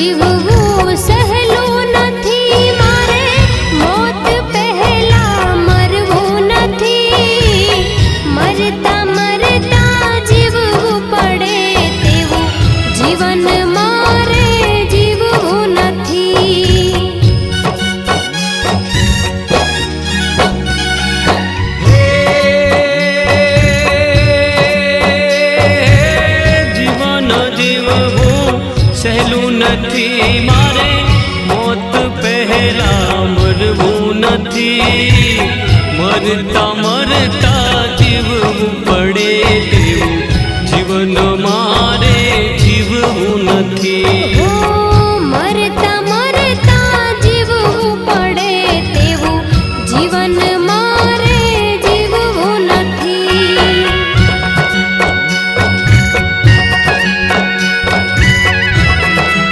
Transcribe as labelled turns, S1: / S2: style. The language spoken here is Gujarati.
S1: જીવવું સહેલું નથી મારે, મોત પહેલા મરવું નથી, મરતા મરતા જીવવું પડે તેવું જીવન મારે જીવવું નથી.
S2: જીવન જીવવું સહેલું નથી મારે, મોત પહેલા મરવું નથી, મરતા મરતા જીવવું પડે તેવું જીવન મારે જીવવું નથી.